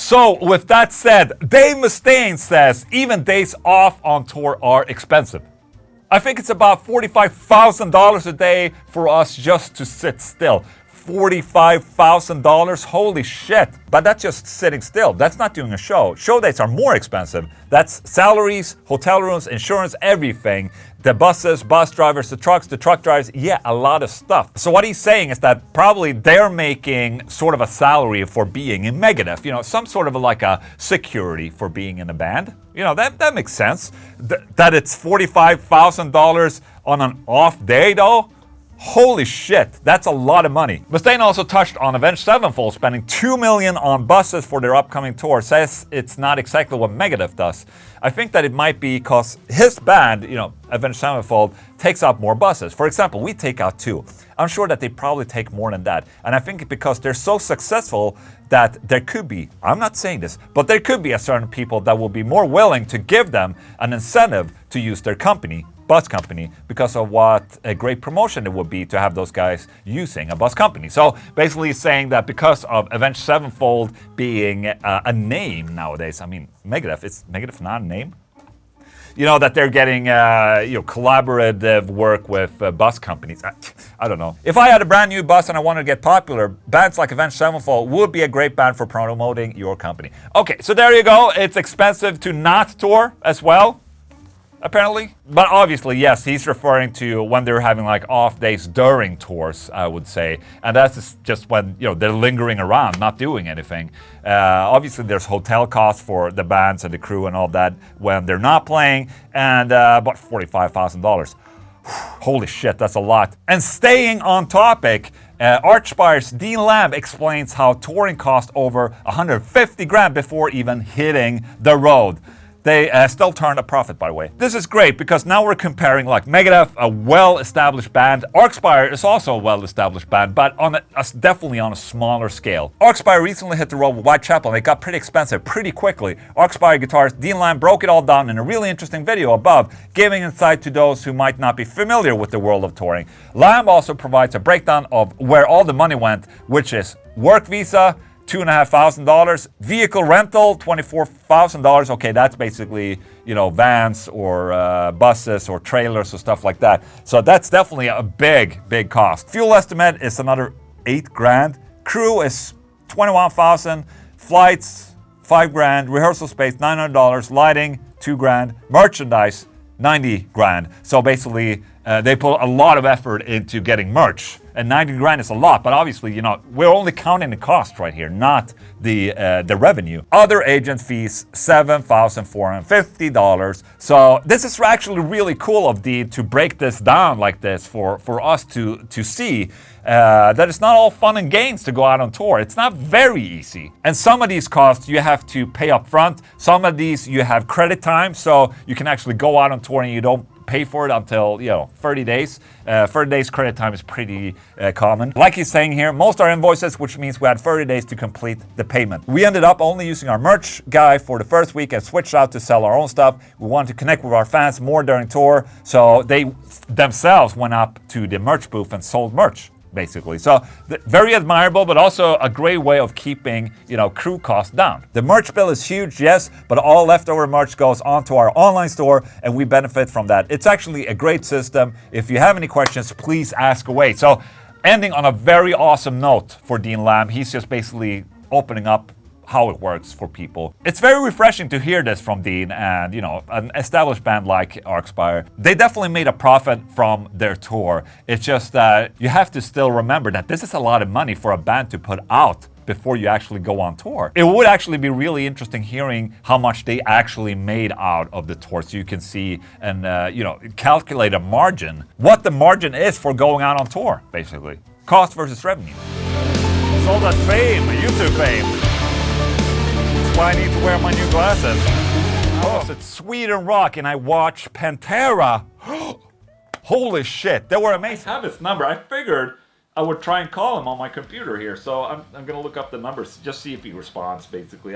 So with that said, Dave Mustaine says even days off on tour are expensive. I think it's about $45,000 a day for us just to sit still. $45,000? Holy shit. But that's just sitting still. That's not doing a show. Show dates are more expensive. That's salaries, hotel rooms, insurance, everything. The buses, bus drivers, the truck drivers, yeah, a lot of stuff. So what he's saying is that probably they're making sort of a salary for being in Megadeth. You know, some sort of like a security for being in a band. You know, that makes sense. That it's $45,000 on an off day though? Holy shit, that's a lot of money. Mustaine also touched on Avenged Sevenfold spending $2 million on buses for their upcoming tour. Says it's not exactly what Megadeth does. I think that it might be because his band, you know, Avenged Sevenfold, takes out more buses. For example, we take out 2. I'm sure that they probably take more than that. And I think because they're so successful that there could be, I'm not saying this, but there could be a certain people that will be more willing to give them an incentive to use their company, bus company, because of what a great promotion it would be to have those guys using a bus company. So basically saying that because of Avenged Sevenfold being a name nowadays, I mean, Megadeth, is Megadeth not a name? You know, that they're getting collaborative work with bus companies. I don't know. If I had a brand new bus and I wanted to get popular, bands like Avenged Sevenfold would be a great band for promoting your company. Okay, so there you go. It's expensive to not tour as well, apparently. But obviously, yes, he's referring to when they're having like off days during tours, I would say. And that's just when, you know, they're lingering around, not doing anything. Obviously, there's hotel costs for the bands and the crew and all that when they're not playing. And about $45,000. Holy shit, that's a lot. And staying on topic, Archspire's Dean Lamb explains how touring cost over 150 grand before even hitting the road. They still turned a profit, by the way. This is great because now we're comparing like Megadeth, a well-established band. Archspire is also a well-established band, but on definitely on a smaller scale. Archspire recently hit the road with Whitechapel and it got pretty expensive pretty quickly. Archspire guitarist Dean Lamb broke it all down in a really interesting video above, giving insight to those who might not be familiar with the world of touring. Lamb also provides a breakdown of where all the money went, which is work visa, $2,500, vehicle rental, $24,000. Okay, that's basically, you know, vans or buses or trailers or stuff like that. So that's definitely a big cost. Fuel estimate is another 8 grand. Crew is 21,000. Flights, 5 grand. Rehearsal space, $900. Lighting, 2 grand. Merchandise, 90 grand. So basically, they put a lot of effort into getting merch. And 90 grand is a lot, but obviously, you know, we're only counting the cost right here, not the revenue. Other agent fees, $7,450. So this is actually really cool of Dean to break this down like this for us to see that it's not all fun and games to go out on tour. It's not very easy. And some of these costs you have to pay up front. Some of these you have credit time, so you can actually go out on tour and you don't pay for it until, you know, 30 days. 30 days credit time is pretty common. Like he's saying here, most are invoices, which means we had 30 days to complete the payment. We ended up only using our merch guy for the first week and switched out to sell our own stuff. We wanted to connect with our fans more during tour, so they themselves went up to the merch booth and sold merch, basically. So very admirable, but also a great way of keeping, you know, crew costs down. The merch bill is huge, yes, but all leftover merch goes onto our online store and we benefit from that. It's actually a great system. If you have any questions, please ask away. So ending on a very awesome note for Dean Lamb, he's just basically opening up how it works for people. It's very refreshing to hear this from Dean and, you know, an established band like Archspire. They definitely made a profit from their tour. It's just that you have to still remember that this is a lot of money for a band to put out before you actually go on tour. It would actually be really interesting hearing how much they actually made out of the tour, so you can see and, you know, calculate a margin. What the margin is for going out on tour, basically. Cost versus revenue. It's all that fame, YouTube fame. I need to wear my new glasses. Oh, it's Sweden Rock and I watch Pantera. Holy shit, they were amazing. I have his number. I figured I would try and call him on my computer here, so I'm gonna look up the numbers, just see if he responds, basically.